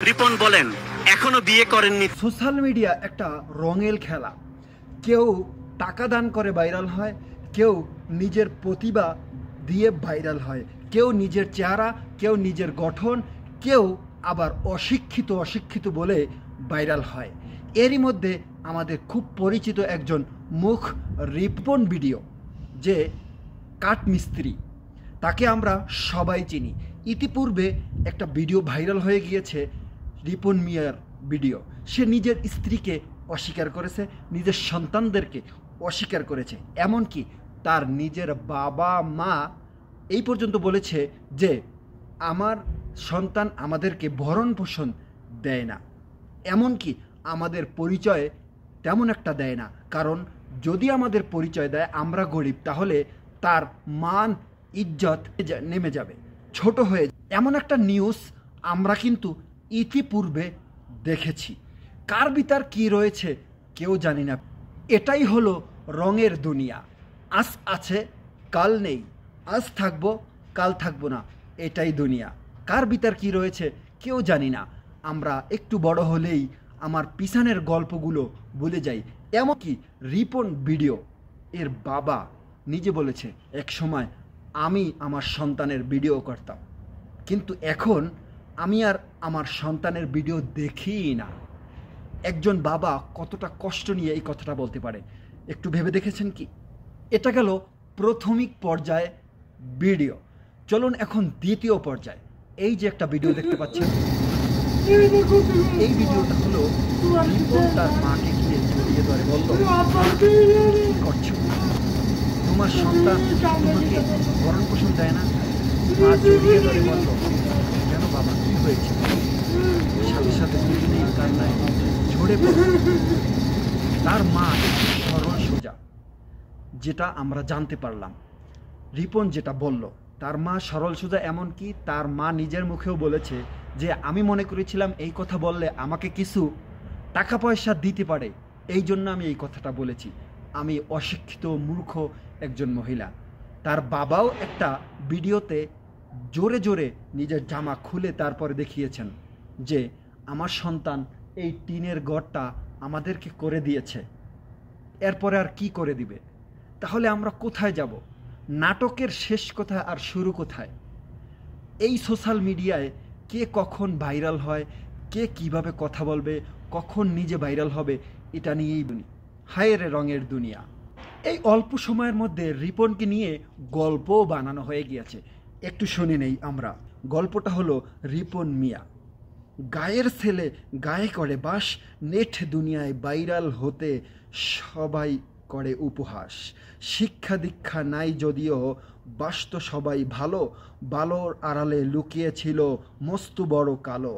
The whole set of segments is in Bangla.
রিপন বলেন এখনো বিয়ে করেননি। সোশ্যাল মিডিয়া একটা রঙের খেলা। কেউ টাকা দান করে ভাইরাল হয়, কেউ নিজের প্রতিভা দিয়ে ভাইরাল হয়, কেউ নিজের চেহারা, কেউ নিজের গঠন, কেউ আবার অশিক্ষিত বলে ভাইরাল হয়। এরই মধ্যে আমাদের খুব পরিচিত একজন মুখ রিপন ভিডিও, যে কাঠমিস্ত্রি, তাকে আমরা সবাই চিনি। ইতিপূর্বে একটা ভিডিও ভাইরাল হয়ে গিয়েছে, রিপন মিয়ার ভিডিও। সে নিজের স্ত্রীকে অস্বীকার করেছে, নিজের সন্তানদেরকে অস্বীকার করেছে, এমনকি তার নিজের বাবা মা এই পর্যন্ত বলেছে যে আমার সন্তান আমাদেরকে ভরণ পোষণ দেয় না, এমনকি আমাদের পরিচয় তেমন একটা দেয় না। কারণ যদি আমাদের পরিচয় দেয় আমরা গরিব, তাহলে তার মান ইজ্জত নেমে যাবে, ছোট হয়ে যাবে। এমন একটা নিউজ আমরা কিন্তু ইতিপূর্বে দেখেছি। কার ভিতর কী রয়েছে কেউ জানি না। এটাই হলো রঙের দুনিয়া। আজ আছে কাল নেই, আজ থাকবো কাল থাকবো না, এটাই দুনিয়া। কার ভিতর কী রয়েছে কেউ জানি না। আমরা একটু বড় হলেই আমার পিছনের গল্পগুলো ভুলে যাই। এমনকি রিপন ভিডিও এর বাবা নিজে বলেছে এক সময় আমি আমার সন্তানের ভিডিও করতাম, কিন্তু এখন আমি আর আমার সন্তানের ভিডিও দেখিই না। একজন বাবা কতটা কষ্ট নিয়ে এই কথাটা বলতে পারে একটু ভেবে দেখেছেন কি? এটা গেল প্রাথমিক পর্যায়ে ভিডিও। চলুন এখন দ্বিতীয় পর্যায়ে। এই যে একটা ভিডিও দেখতে পাচ্ছেন, এই ভিডিওটা হলো রিপন তার মাকে গিয়ে জড়িয়ে ধরে বলল, কি করছো? তোমার সন্তান তোমাকে ভরণ পোষণ দেয় না? মা জড়িয়ে ধরে বলল, কেন বাবা, কি হয়েছে? সাথে সাথে দুজনেই কান্নায় ঝরে পড়ল। তার মা সরল সোজা, যেটা আমরা জানতে পারলাম। রিপন যেটা বলল, তার মা সরল সোজা, এমনকি তার মা নিজের মুখেও বলেছে যে আমি মনে করেছিলাম এই কথা বললে আমাকে কিছু টাকা পয়সা দিতে পারে, এই জন্য আমি এই কথাটা বলেছি। আমি অশিক্ষিত মূর্খ একজন মহিলা। তার বাবাও একটা ভিডিওতে জোরে জোরে নিজের জামা খুলে তারপরে দেখিয়েছেন যে আমার সন্তান এই টিনের ঘরটা আমাদেরকে করে দিয়েছে, এরপরে আর কি করে দিবে? তাহলে আমরা কোথায় যাব? নাটকের শেষ কোথায় আর শুরু কোথায়? এই সোশ্যাল মিডিয়ায় কে কখন ভাইরাল হয়, কে কিভাবে কথা বলবে, কখন নিজে ভাইরাল হবে, এটা নিয়েই হায় রে রঙের দুনিয়া। এই অল্প সময়ের মধ্যে রিপনকে নিয়ে গল্পও বানানো হয়ে গিয়েছে। একটু শুনে নেই আমরা। গল্পটা হলো রিপন মিয়া, গায়ের ছেলে গায়ে করে বাস, নেট দুনিয়ায় ভাইরাল হতে সবাই করে উপহাস। শিক্ষা দীক্ষা নাই যদিও বাসত সবাই ভালো, বালোর আড়ালে লুকিয়েছিল মস্ত বড় কালো।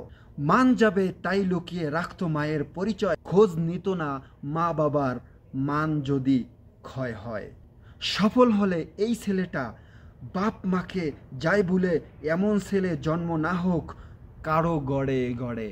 মান যাবে তাই লুকিয়ে রাখতো মায়ের পরিচয়, খোঁজ নিত না মা বাবার মান যদি ক্ষয় হয়। সফল হলে এই ছেলেটা বাপ মাকে যাই বলে, এমন ছেলে জন্ম না হোক কারো গড়ে গড়ে।